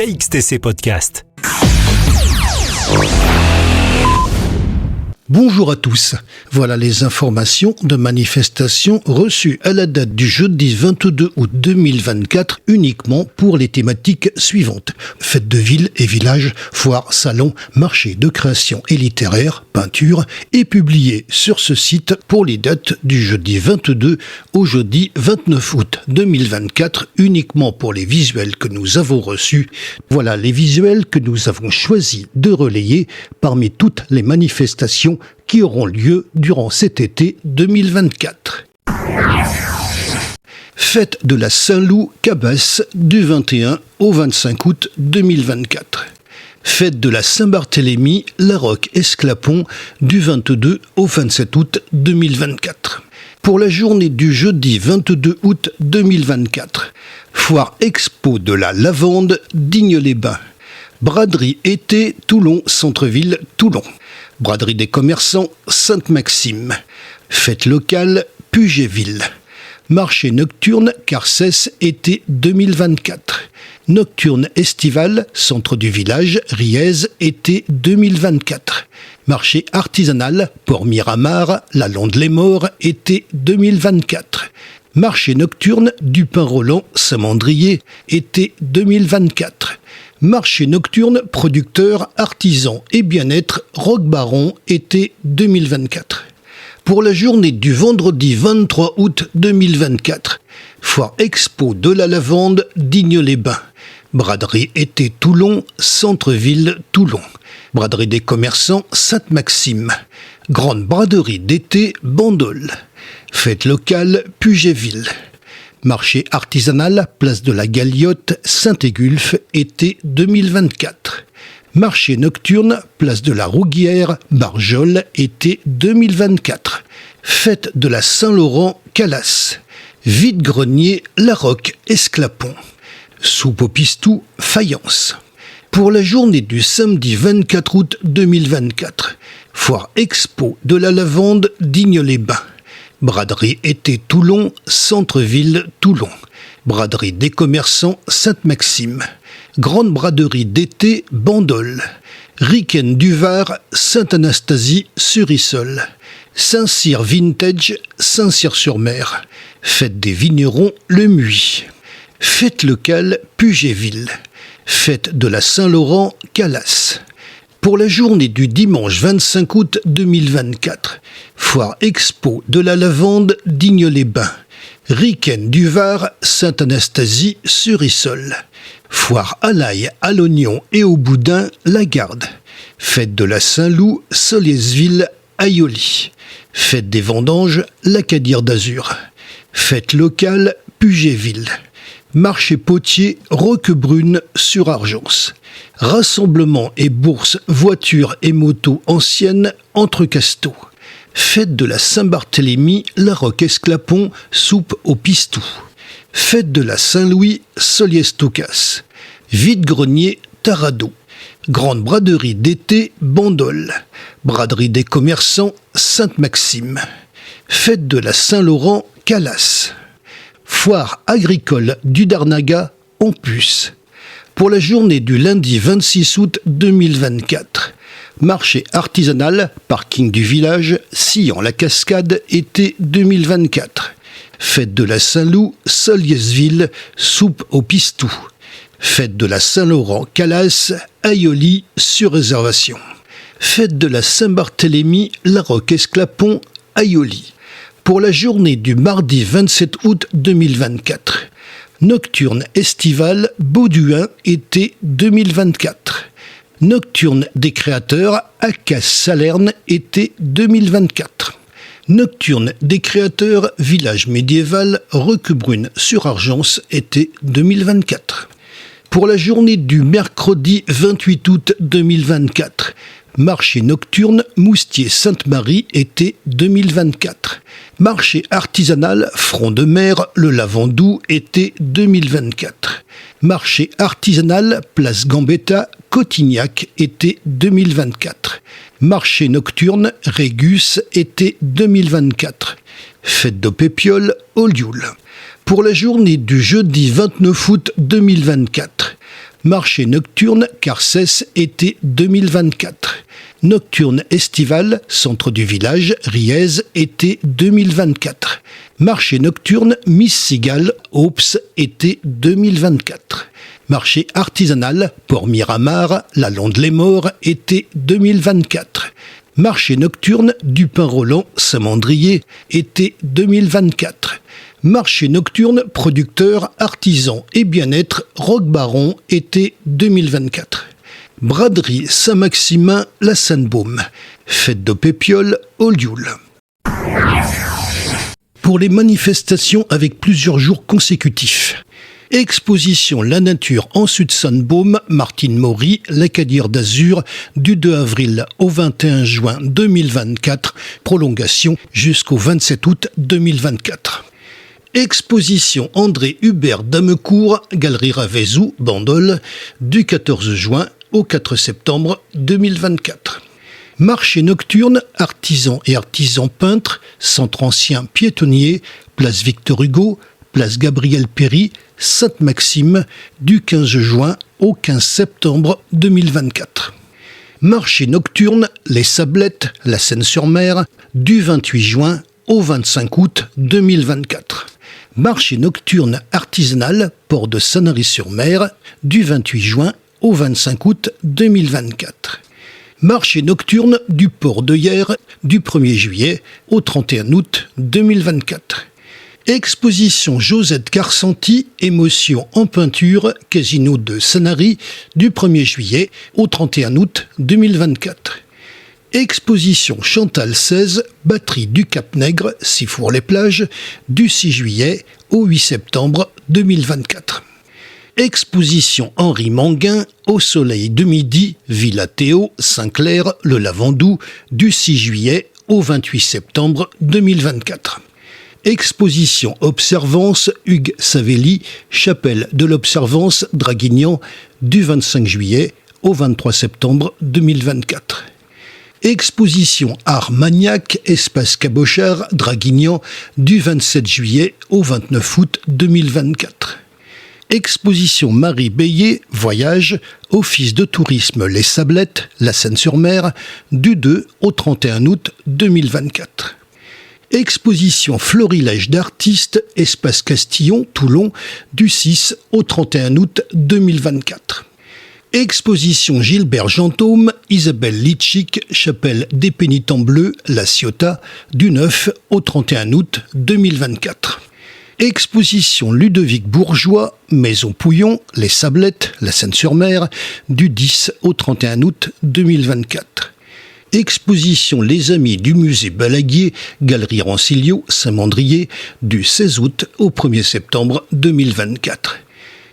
KXTC Podcast. Bonjour à tous. Voilà les informations de manifestations reçues à la date du jeudi 22 août 2024 uniquement pour les thématiques suivantes. Fêtes de ville et village, foires, salons, marchés de création et littéraire, peinture et publiées sur ce site pour les dates du jeudi 22 au jeudi 29 août 2024 uniquement pour les visuels que nous avons reçus. Voilà les visuels que nous avons choisi de relayer parmi toutes les manifestations qui auront lieu durant cet été 2024. Fête de la Saint-Loup-Cabasse du 21 au 25 août 2024. Fête de la Saint-Barthélemy, La Roque-Esclapon du 22 au 27 août 2024. Pour la journée du jeudi 22 août 2024, foire expo de la lavande Digne-les-Bains. Braderie été Toulon, centre-ville Toulon. Braderie des commerçants Sainte-Maxime. Fête locale Puget-Ville. Marché nocturne Carcès été 2024. Nocturne estivale centre du village Riez été 2024. Marché artisanal Port-Miramar, la Londe-les-Morts été 2024. Marché nocturne du Pin-Roland Saint-Mandrier été 2024. Marché nocturne producteurs, artisans et bien-être Roque-Baron été 2024. Pour la journée du vendredi 23 août 2024, foire expo de la lavande Digne-les-Bains. Braderie été Toulon, centre-ville Toulon. Braderie des commerçants Sainte-Maxime. Grande braderie d'été Bandol. Fête locale Puget-Ville. Marché artisanal, place de la Galiote, Saint-Égulphe, été 2024. Marché nocturne, place de la Rouguière, Barjol, été 2024. Fête de la Saint-Laurent, Calas. Vide-grenier, La Roque-Esclapon. Soupe au pistou, Fayence. Pour la journée du samedi 24 août 2024, foire expo de la lavande Digne-les-Bains. Braderie été Toulon, centre-ville Toulon. Braderie des commerçants Sainte-Maxime. Grande braderie d'été Bandol. Riquen du Var, Sainte-Anastasie, Surissol. Saint-Cyr Vintage, Saint-Cyr-sur-Mer. Fête des vignerons Le Muy. Fête locale Puget-Ville. Fête de la Saint-Laurent Calas. Pour la journée du dimanche 25 août 2024, foire expo de la lavande Digne-les-Bains. Riquen du Var, Sainte-Anastasie, Surissol. Foire à l'ail, à l'oignon et au boudin, La Garde. Fête de la Saint-Loup, Soliesville, Aïoli. Fête des vendanges, l'Acadire d'Azur. Fête locale, Puget-Ville. Marché potier Roquebrune sur Argence. Rassemblement et bourse voitures et motos anciennes entre Casteaux. Fête de la Saint-Barthélemy, La Roque-Esclapon, soupe au pistou. Fête de la Saint-Louis, Soliès-Tocas. Vide-grenier Tarado. Grande braderie d'été Bandol. Braderie des commerçants Sainte-Maxime. Fête de la Saint-Laurent Calas. Foire agricole du Darnaga en puce. Pour la journée du lundi 26 août 2024, marché artisanal, parking du village, Sillon-la-Cascade, été 2024. Fête de la Saint-Loup, Soliesville, soupe au pistou. Fête de la Saint-Laurent, Calas, Aïoli, sur réservation. Fête de la Saint-Barthélemy, La Roque-Esclapon, Aïoli. Pour la journée du mardi 27 août 2024, nocturne estivale Bauduin, été 2024. Nocturne des créateurs Acas-Salerne, été 2024. Nocturne des créateurs Village médiéval Roquebrune sur Argence, été 2024. Pour la journée du mercredi 28 août 2024, marché nocturne Moustier-Sainte-Marie, été 2024. Marché artisanal Front de Mer, le Lavandou, été 2024. Marché artisanal Place Gambetta, Cotignac, été 2024. Marché nocturne Régus, été 2024. Fête de Pépiole, Olioul. Pour la journée du jeudi 29 août 2024, Marché nocturne Carcès été 2024. Nocturne estival, centre du village, Riez, été 2024. Marché nocturne Miss Cigale, Aups, été 2024. Marché artisanal Port Miramar, La Londe-les-Morts, été 2024. Marché nocturne du Pin-Roland, Saint-Mandrier, été 2024. Marché nocturne producteur, artisan et bien-être, Roquebaron, été 2024. Braderie Saint-Maximin, La Sainte-Baume. Fête de Pépiole, Olioul. Pour les manifestations avec plusieurs jours consécutifs. Exposition La Nature en Sud-Sainte-Baume, Martine Maury, l'Acadière d'Azur, du 2 avril au 21 juin 2024, prolongation jusqu'au 27 août 2024. Exposition André Hubert d'Amecourt, Galerie Ravezou, Bandol, du 14 juin au 4 septembre 2024. Marché nocturne, artisans et artisans peintres, centre ancien piétonnier, place Victor Hugo, place Gabriel Péry, Sainte-Maxime, du 15 juin au 15 septembre 2024. Marché nocturne, Les Sablettes, La Seine-sur-Mer, du 28 juin au 25 août 2024. Marché nocturne artisanal, port de Sanary-sur-Mer, du 28 juin au 25 août 2024. Marché nocturne du port de Hyères, du 1er juillet au 31 août 2024. Exposition Josette Carsanti, émotion en peinture, Casino de Sanary, du 1er juillet au 31 août 2024. Exposition Chantal 16, batterie du Cap-Nègre, Sifour-les-Plages, du 6 juillet au 8 septembre 2024. Exposition Henri Manguin, Au soleil de midi, Villa Théo, Saint-Clair, Le Lavandou, du 6 juillet au 28 septembre 2024. Exposition Observance, Hugues Savelli, Chapelle de l'Observance, Draguignan, du 25 juillet au 23 septembre 2024. Exposition Art Maniaque, Espace Cabochard, Draguignan, du 27 juillet au 29 août 2024. Exposition Marie Beillet, Voyage, Office de tourisme Les Sablettes, La Seine-sur-Mer, du 2 au 31 août 2024. Exposition Florilège d'artistes, Espace Castillon, Toulon, du 6 au 31 août 2024. Exposition Gilbert Gentôme, Isabelle Litchik, Chapelle des Pénitents Bleus, La Ciotat, du 9 au 31 août 2024. Exposition Ludovic Bourgeois, Maison Pouillon, Les Sablettes, La Seine-sur-Mer, du 10 au 31 août 2024. Exposition Les Amis du Musée Balaguier, Galerie Rancilio, Saint-Mandrier, du 16 août au 1er septembre 2024.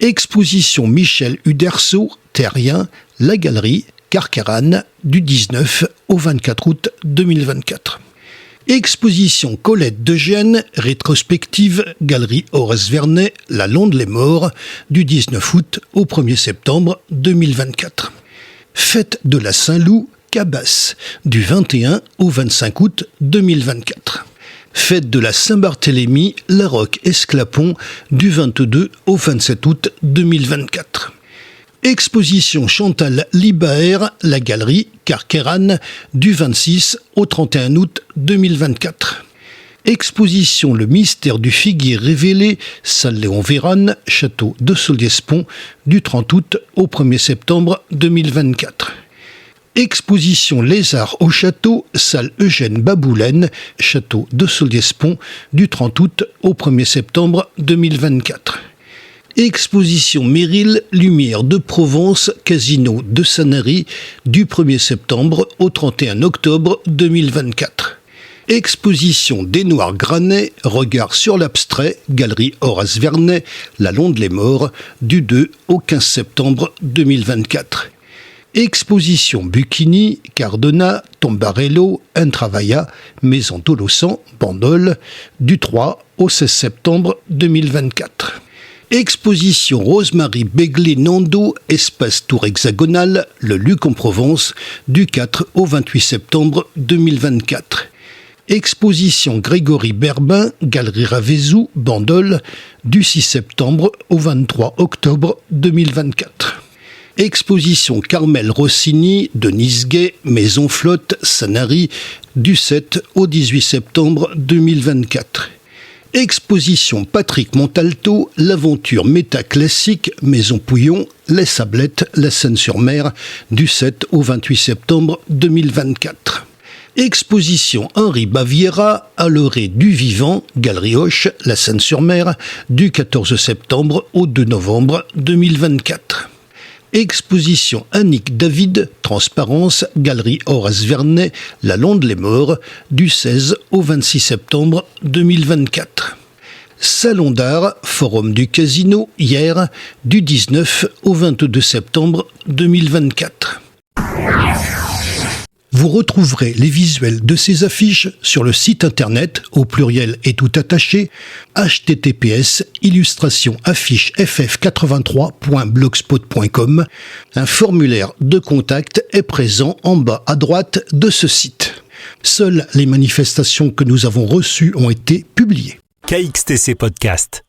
Exposition Michel Uderso, Terrien, La Galerie, Carcarane, du 19 au 24 août 2024. Exposition Colette de Gênes, rétrospective, Galerie Horace Vernet, La Londe-les-Morts, du 19 août au 1er septembre 2024. Fête de la Saint-Loup, Cabasse, du 21 au 25 août 2024. Fête de la Saint-Barthélemy, La Roque-Esclapon, du 22 au 27 août 2024. Exposition Chantal Libaer, La Galerie, Carqueiranne, du 26 au 31 août 2024. Exposition Le Mystère du Figuier révélé, Salle Léon Vérane, Château de Solliès-Pont, du 30 août au 1er septembre 2024. Exposition Les Arts au Château, Salle Eugène Baboulaine, Château de Solliès-Pont, du 30 août au 1er septembre 2024. Exposition Méril, Lumière de Provence, Casino de Sanary, du 1er septembre au 31 octobre 2024. Exposition Des Noirs Granets, Regard sur l'abstrait, Galerie Horace Vernet, La Londe-les-Morts, du 2 au 15 septembre 2024. Exposition Bucchini, Cardona, Tombarello, Intravaya, Maison Tolosan, Bandol, du 3 au 16 septembre 2024. Exposition Rosemary Begley-Nando, Espace Tour Hexagonal, Le Luc en Provence, du 4 au 28 septembre 2024. Exposition Grégory Berbin, Galerie Ravezou, Bandol, du 6 septembre au 23 octobre 2024. Exposition Carmel Rossini, Denise Gay, Maison Flotte, Sanary, du 7 au 18 septembre 2024. Exposition Patrick Montalto, l'aventure métaclassique, Maison Pouillon, Les Sablettes, La Seine-sur-Mer, du 7 au 28 septembre 2024. Exposition Henri Baviera, à l'orée du vivant, Galerie Hoche, La Seine-sur-Mer, du 14 septembre au 2 novembre 2024. Exposition Annick David, Transparence, Galerie Horace Vernet, La Londe-les-Morts, du 16 au 26 septembre 2024. Salon d'art, Forum du Casino, hier, du 19 au 22 septembre 2024. Vous retrouverez les visuels de ces affiches sur le site internet, au pluriel et tout attaché, https://illustrationafficheff83.blogspot.com. Un formulaire de contact est présent en bas à droite de ce site. Seules les manifestations que nous avons reçues ont été publiées. KXTC Podcast.